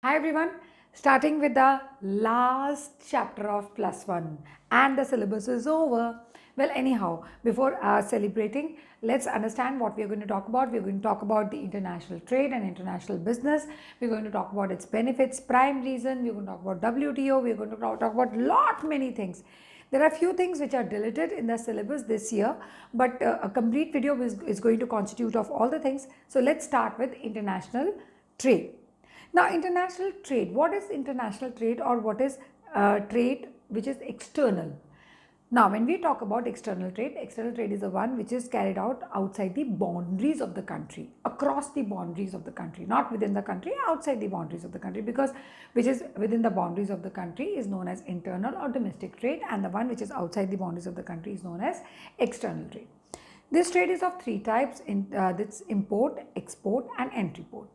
Hi everyone, starting with the last chapter of plus one and the syllabus is over. Well, anyhow, before celebrating, let's understand what we are going to talk about. We're going to talk about the international trade and international business. We're going to talk about its benefits, prime reason. We're going to talk about WTO. We're going to talk about lot many things. There are few things which are deleted in the syllabus this year, but a complete video is going to constitute of all the things. So let's start with international trade. Now, international trade, what is international trade or what is trade which is external? Now, when we talk about external trade is the one which is carried out outside the boundaries of the country, across the boundaries of the country, not within the country, outside the boundaries of the country, because which is within the boundaries of the country is known as internal or domestic trade, and the one which is outside the boundaries of the country is known as external trade. This trade is of three types, that's import, export and entry port.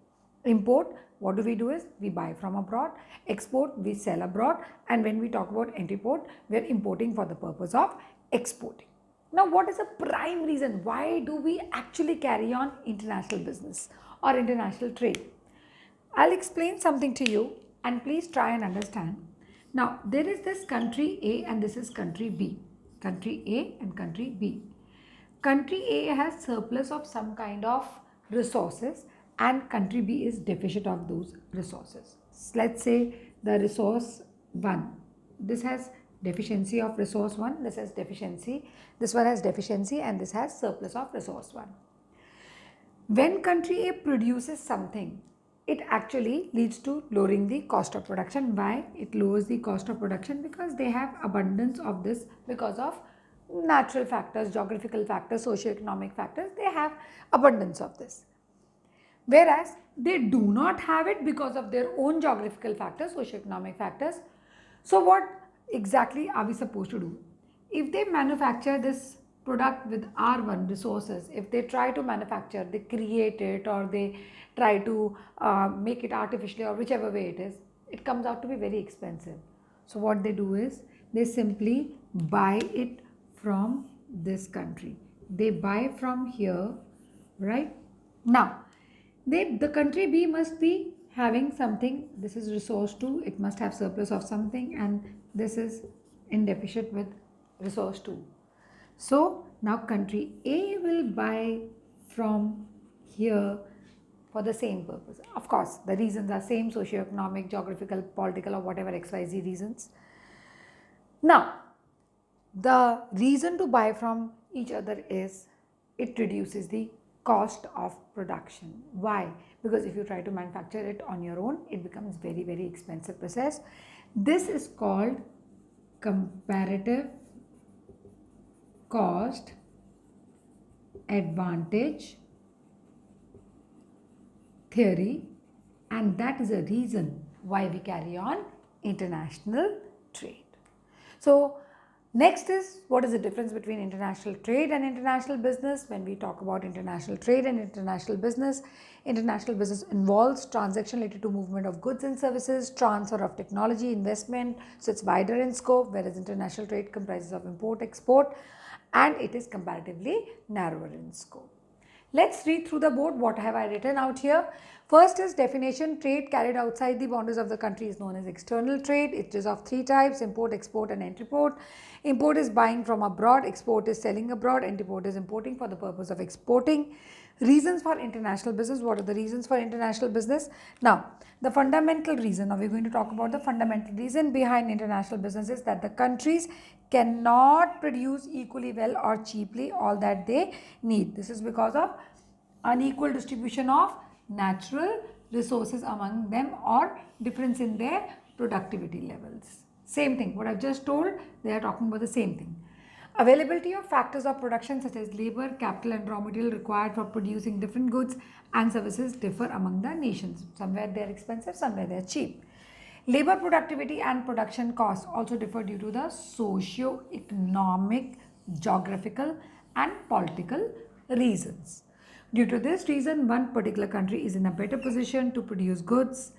Import, what do we do is we buy from abroad. Export, we sell abroad. And when we talk about entry port, we are importing for the purpose of exporting. Now, what is the prime reason? Why do we actually carry on international business or international trade? I'll explain something to you and please try and understand. Now, there is this country A and this is country B. Country A and country B. Country A has surplus of some kind of resources and country B is deficient of those resources. Let's say the resource 1. This has deficiency of resource 1. This has deficiency. This one has deficiency and this has surplus of resource 1. When country A produces something, it actually leads to lowering the cost of production. Why? It lowers the cost of production because they have abundance of this because of natural factors, geographical factors, socio-economic factors. They have abundance of this. Whereas they do not have it because of their own geographical factors, socio-economic factors. So what exactly are we supposed to do? If they manufacture this product with R1 resources, if they try to manufacture, they create it or they try to make it artificially or whichever way it comes out to be very expensive. So what they do is they simply buy it from this country. They buy from here, right? Now, the country B must be having something. This is resource 2. It must have surplus of something and this is in deficit with resource 2. So now country A will buy from here for the same purpose. Of course, the reasons are same, socio-economic, geographical, political or whatever XYZ reasons. Now, the reason to buy from each other is it reduces the cost of production. Why? Because if you try to manufacture it on your own, it becomes very expensive process. This is called comparative cost advantage theory, and that is a reason why we carry on international trade. So next is, what is the difference between international trade and international business? When we talk about international trade and international business involves transaction related to movement of goods and services, transfer of technology, investment, so it's wider in scope, whereas international trade comprises of import, export, and it is comparatively narrower in scope. Let's read through the board. What have I written out here? First is definition: trade carried outside the boundaries of the country is known as external trade. It is of three types: import, export and entry port. Import is buying from abroad, export is selling abroad, entry port is importing for the purpose of exporting. Reasons for international business. What are the reasons for international business? Now, the fundamental reason, now we're going to talk about the fundamental reason behind international business is that the countries cannot produce equally well or cheaply all that they need. This is because of unequal distribution of natural resources among them or difference in their productivity levels. Same thing, what I've just told, they are talking about the same thing. Availability of factors of production such as labor, capital and raw material required for producing different goods and services differ among the nations. Somewhere they are expensive, somewhere they are cheap. Labor productivity and production costs also differ due to the socio-economic, geographical and political reasons. Due to this reason, one particular country is in a better position to produce goods,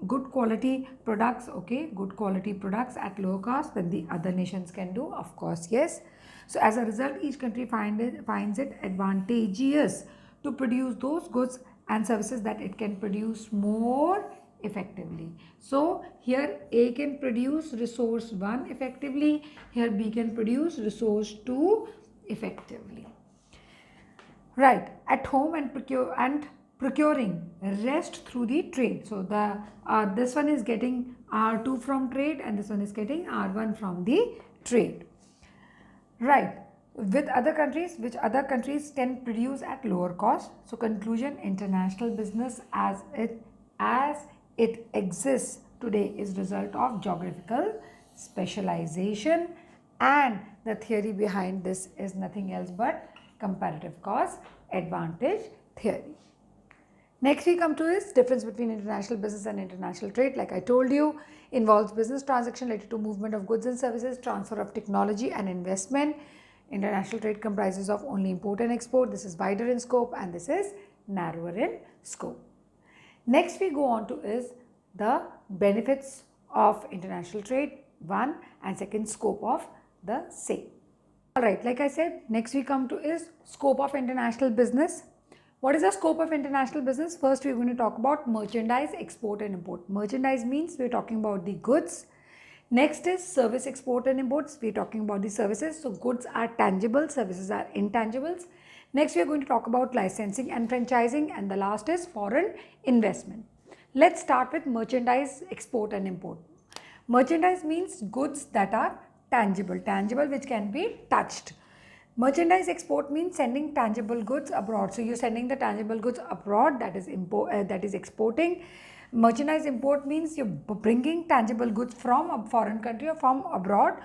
good quality products, good quality products at lower cost than the other nations can do. Of course, yes. So as a result, each country finds it advantageous to produce those goods and services that it can produce more effectively. So here A can produce resource 1 effectively, here B can produce resource 2 effectively. Right, at home and procuring rest through the trade. So the this one is getting R2 from trade and this one is getting R1 from the trade. Right. With other countries, which other countries can produce at lower cost. So conclusion, international business as it exists today is result of geographical specialization, and the theory behind this is nothing else but comparative cost advantage theory. Next we come to is difference between international business and international trade. Like I told you, involves business transaction related to movement of goods and services, transfer of technology and investment. International trade comprises of only import and export. This is wider in scope and this is narrower in scope. Next we go on to is the benefits of international trade, one, and second, scope of the same. Alright, like I said, next we come to is scope of international business. What is the scope of international business? First we are going to talk about merchandise, export and import. Merchandise means we are talking about the goods. Next is service, export and imports. We are talking about the services. So goods are tangible, services are intangibles. Next we are going to talk about licensing and franchising, and the last is foreign investment. Let's start with merchandise, export and import. Merchandise means goods that are tangible, which can be touched. Merchandise export means sending tangible goods abroad. So you're sending the tangible goods abroad, that is exporting. Merchandise import means you're bringing tangible goods from a foreign country or from abroad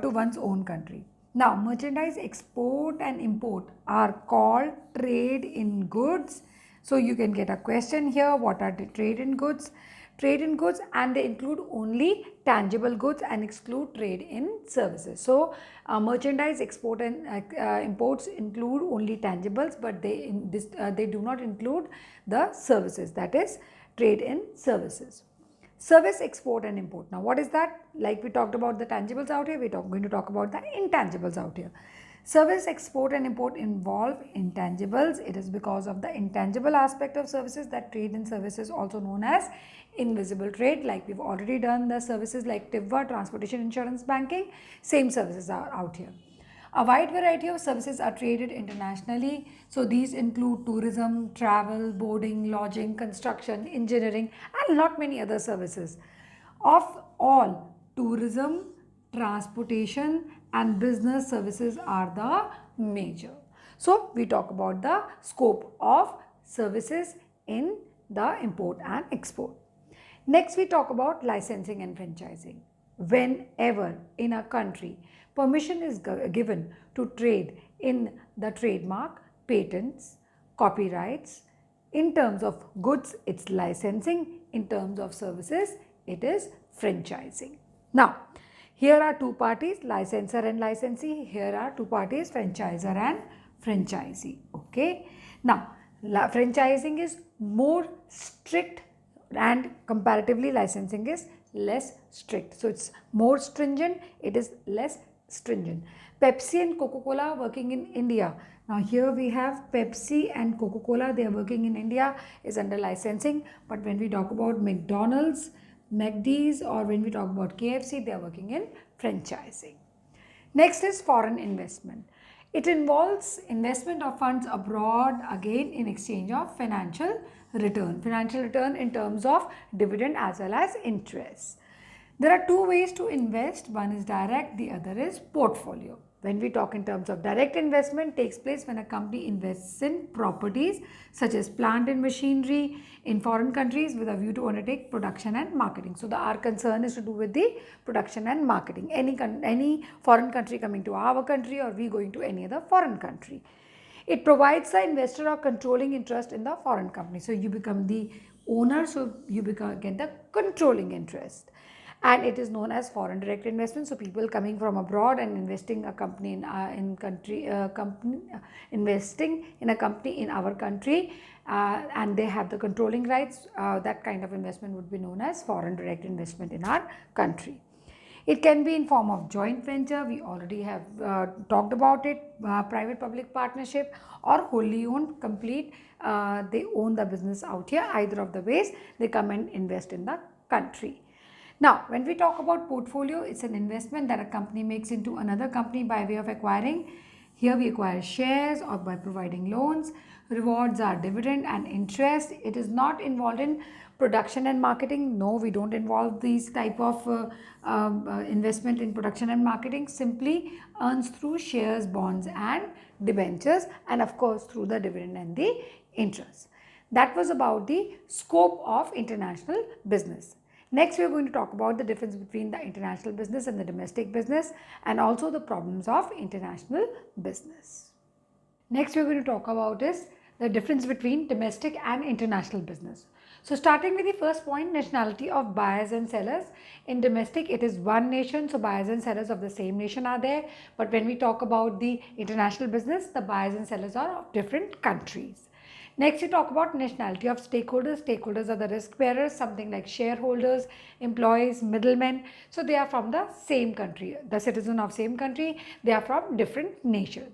to one's own country. Now, merchandise export and import are called trade in goods. So you can get a question here, what are the trade in goods? Trade in goods, and they include only tangible goods and exclude trade in services. So merchandise export and imports include only tangibles, but they do not include the services, that is trade in services. Service export and import. Now what is that? Like we talked about the tangibles out here, we're going to talk about the intangibles out here. Service export and import involve intangibles. It is because of the intangible aspect of services that trade in services, also known as invisible trade. Like we've already done the services like TIVA, transportation, insurance, banking, same services are out here. A wide variety of services are traded internationally. So these include tourism, travel, boarding, lodging, construction, engineering, and lot many other services. Of all, tourism, transportation and business services are the major. So we talk about the scope of services in the import and export. Next we talk about licensing and franchising. Whenever in a country permission is given to trade in the trademark, patents, copyrights, in terms of goods it's licensing, in terms of services it is franchising. Now here are two parties, licensor and licensee. Here are two parties, franchisor and franchisee. Okay. Now franchising is more strict and comparatively licensing is less strict. So it's more stringent, it is less stringent. Pepsi and Coca-Cola working in India. Now here we have Pepsi and Coca-Cola, they are working in India, is under licensing. But when we talk about McDonald's, McD's, or when we talk about KFC, they are working in franchising. Next is foreign investment. It involves investment of funds abroad, again in exchange of financial return. Financial return in terms of dividend as well as interest. There are two ways to invest. One is direct, the other is portfolio. When we talk in terms of direct investment, takes place when a company invests in properties such as plant and machinery in foreign countries with a view to undertake production and marketing. So our concern is to do with the production and marketing. Any foreign country coming to our country, or we going to any other foreign country. It provides the investor a controlling interest in the foreign company. So you become the owner, so you get the controlling interest. And it is known as foreign direct investment. So people coming from abroad and investing investing in a company in our country, and they have the controlling rights. That kind of investment would be known as foreign direct investment in our country. It can be in form of joint venture, we already have talked about it, private public partnership, or wholly owned, complete, they own the business out here. Either of the ways they come and invest in the country. Now, when we talk about portfolio, it's an investment that a company makes into another company by way of acquiring. Here we acquire shares or by providing loans. Rewards are dividend and interest. It is not involved in production and marketing. No, we don't involve these type of investment in production and marketing. Simply earns through shares, bonds and debentures, and of course through the dividend and the interest. That was about the scope of international business. Next, we are going to talk about the difference between the international business and the domestic business, and also the problems of international business. Next, we are going to talk about is the difference between domestic and international business. So, starting with the first point, nationality of buyers and sellers. In domestic, it is one nation, so buyers and sellers of the same nation are there. But when we talk about the international business, the buyers and sellers are of different countries. Next, we talk about nationality of stakeholders. Stakeholders are the risk bearers, something like shareholders, employees, middlemen. So they are from the same country, the citizen of same country. They are from different nations.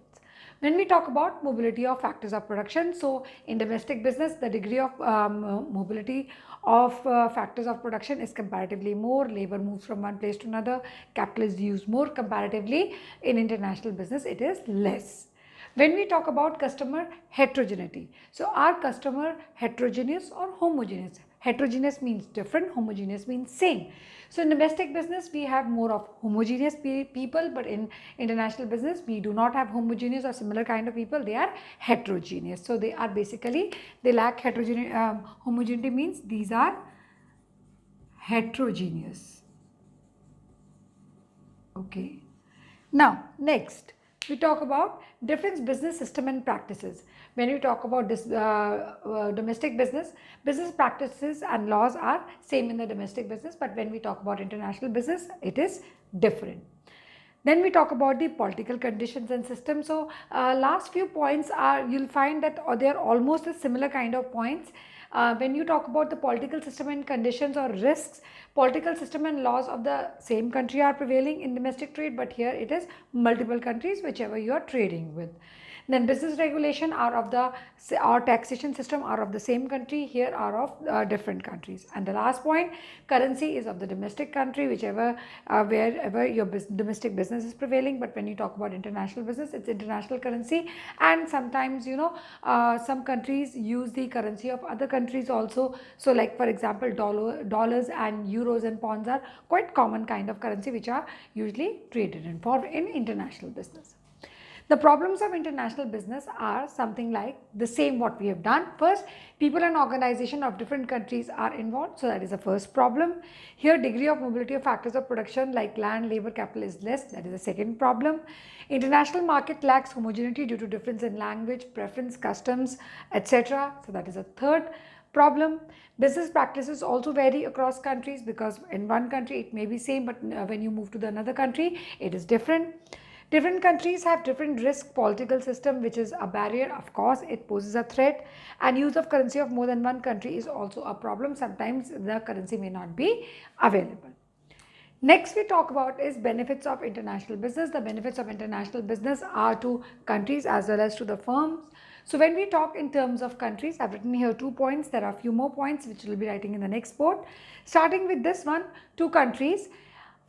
When we talk about mobility of factors of production, so in domestic business, the degree of mobility of factors of production is comparatively more. Labor moves from one place to another. Capital is used more comparatively. In international business, it is less. When we talk about customer heterogeneity, so are customer heterogeneous or homogeneous? Heterogeneous means different, homogeneous means same. So in domestic business, we have more of homogeneous people, but in international business, we do not have homogeneous or similar kind of people. They are heterogeneous. So they are basically, they lack heterogeneity. Homogeneity means these are heterogeneous. Okay. Now, next, we talk about different business system and practices. When we talk about this domestic business, business practices and laws are same in the domestic business, but when we talk about international business, it is different. Then we talk about the political conditions and system. So last few points are, you'll find that they are almost a similar kind of points. When you talk about the political system and conditions or risks, political system and laws of the same country are prevailing in domestic trade, but here it is multiple countries, whichever you are trading with. Then business regulation are of the, our taxation system are of the same country, here are of different countries. And the last point, currency is of the domestic country, whichever wherever your domestic business is prevailing. But when you talk about international business, it's international currency, and sometimes some countries use the currency of other countries also. So like for example, dollars and euros and pounds are quite common kind of currency which are usually traded and for in international business. The problems of international business are something like the same what we have done. First, people and organization of different countries are involved. So that is the first problem. Here, degree of mobility of factors of production like land, labor, capital is less. That is the second problem. International market lacks homogeneity due to difference in language, preference, customs, etc. So that is a third problem. Business practices also vary across countries because in one country it may be same, but when you move to the another country, it is different. Different countries have different risk political system, which is a barrier. Of course, it poses a threat, and use of currency of more than one country is also a problem. Sometimes the currency may not be available. Next we talk about is benefits of international business. The benefits of international business are to countries as well as to the firms. So when we talk in terms of countries, I've written here 2 points. There are a few more points which we'll be writing in the next board. Starting with this one, 2 countries.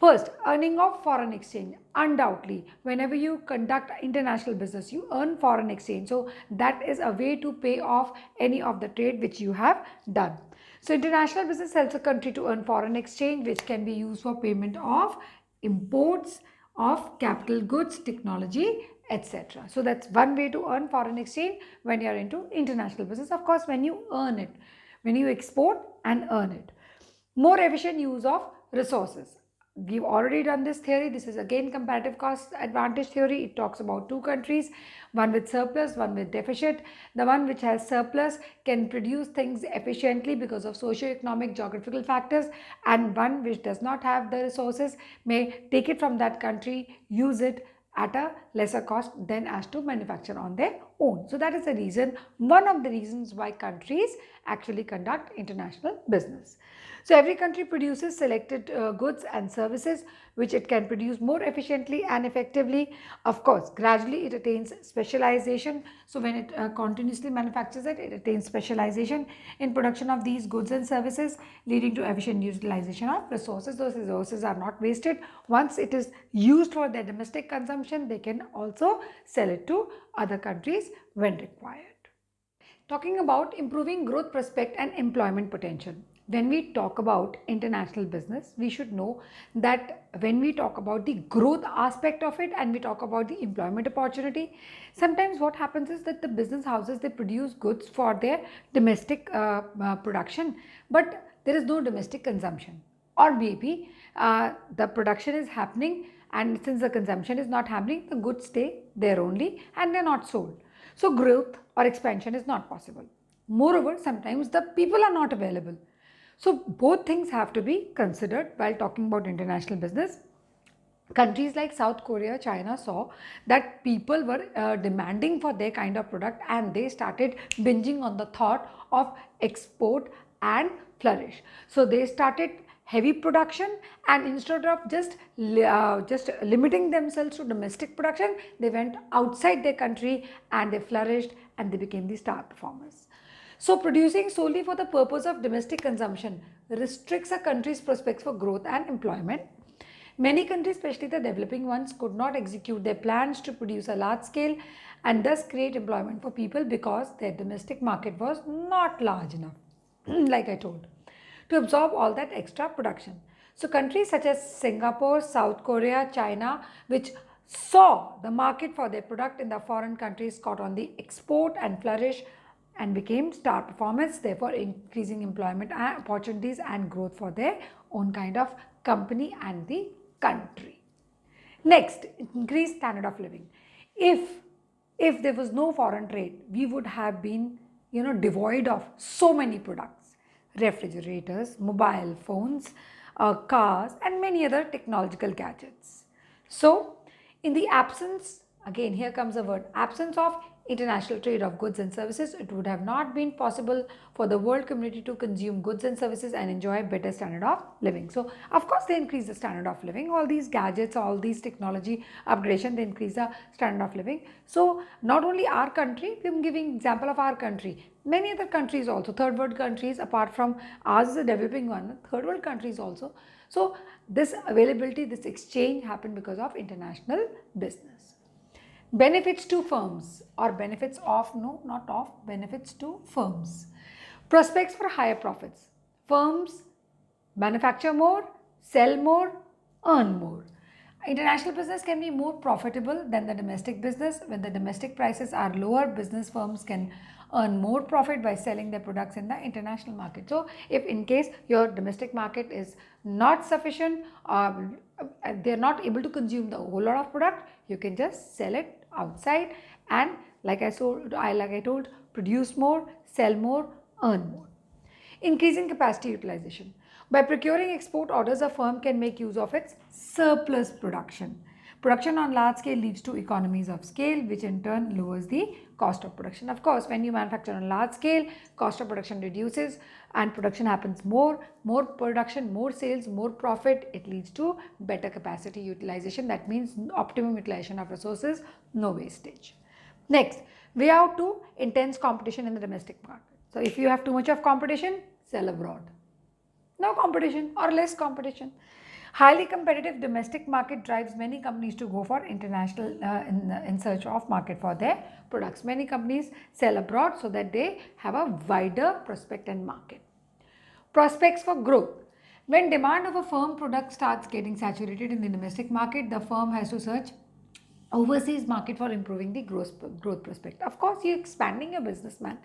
First, earning of foreign exchange. Undoubtedly, whenever you conduct international business, you earn foreign exchange. So that is a way to pay off any of the trade which you have done. So international business helps a country to earn foreign exchange, which can be used for payment of imports of capital goods, technology, etc. So that's one way to earn foreign exchange when you are into international business. Of course, when you earn it, when you export and earn it. More efficient use of resources. We've already done this theory. This is again comparative cost advantage theory. It talks about 2 countries, one with surplus, one with deficit. The one which has surplus can produce things efficiently because of socio-economic geographical factors, and one which does not have the resources may take it from that country, use it at a lesser cost than as to manufacture on their own. So that is the reason, one of the reasons why countries actually conduct international business. So every country produces selected goods and services which it can produce more efficiently and effectively. Of course, gradually it attains specialization. So when it continuously manufactures it, it attains specialization in production of these goods and services, leading to efficient utilization of resources. Those resources are not wasted. Once it is used for their domestic consumption, they can also sell it to other countries when required. Talking about improving growth prospect and employment potential. When we talk about international business, we should know that when we talk about the growth aspect of it and we talk about the employment opportunity, sometimes what happens is that the business houses, they produce goods for their domestic production, but there is no domestic consumption, or maybe the production is happening, and since the consumption is not happening, the goods stay there only and they are not sold. So growth or expansion is not possible. Moreover, sometimes the people are not available. So both things have to be considered while talking about international business. Countries like South Korea, China saw that people were demanding for their kind of product, and they started binging on the thought of export and flourish. So they started heavy production, and instead of just limiting themselves to domestic production, they went outside their country and they flourished and they became the star performers. So producing solely for the purpose of domestic consumption restricts a country's prospects for growth and employment. Many countries, especially the developing ones, could not execute their plans to produce a large scale and thus create employment for people because their domestic market was not large enough, like I told, to absorb all that extra production. So countries such as Singapore, South Korea, China, which saw the market for their product in the foreign countries, caught on the export and flourish and became star performers, therefore increasing employment opportunities and growth for their own kind of company and the country. Next, increased standard of living. If there was no foreign trade, we would have been devoid of so many products: refrigerators, mobile phones, cars, and many other technological gadgets. So in the absence, again here comes the word absence of international trade of goods and services, it would have not been possible for the world community to consume goods and services and enjoy a better standard of living. So of course they increase the standard of living. All these gadgets, all these technology upgradation, they increase the standard of living. So not only our country, I'm giving example of our country, many other countries also, third world countries, apart from ours is a developing one, third world countries also. So this availability, this exchange happened because of international business. Benefits to firms, or benefits of, no, not of, benefits to firms. Prospects for higher profits. Firms manufacture more, sell more, earn more. International business can be more profitable than the domestic business. When the domestic prices are lower, business firms can earn more profit by selling their products in the international market. So if in case your domestic market is not sufficient, they are not able to consume the whole lot of product, you can just sell it outside, and like I told, produce more, sell more, earn more. Increasing capacity utilization. By procuring export orders, a firm can make use of its surplus production. Production on large scale leads to economies of scale, which in turn lowers the cost of production. Of course, when you manufacture on large scale, cost of production reduces and production happens more production, more sales, more profit. It leads to better capacity utilization. That means optimum utilization of resources, no wastage. Next, way out to intense competition in the domestic market. So if you have too much of competition, sell abroad. No competition or less competition. Highly competitive domestic market drives many companies to go for international in search of market for their products. Many companies sell abroad so that they have a wider prospect and market. Prospects for growth. When demand of a firm product starts getting saturated in the domestic market, the firm has to search overseas market for improving the growth prospect. Of course, you're expanding your business, man.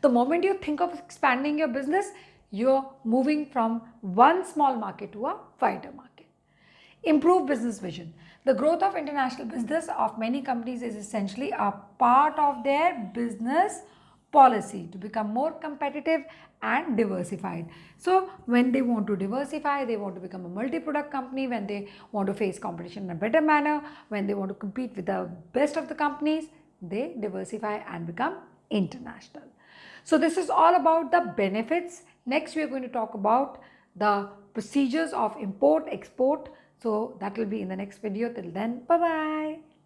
The moment you think of expanding your business, you're moving from one small market to a wider market. Improve business vision. The growth of international business of many companies is essentially a part of their business policy to become more competitive and diversified. So when they want to diversify, they want to become a multi-product company, when they want to face competition in a better manner, when they want to compete with the best of the companies, they diversify and become international. So this is all about the benefits. Next we are going to talk about the procedures of import export. So that will be in the next video. Till then, bye bye.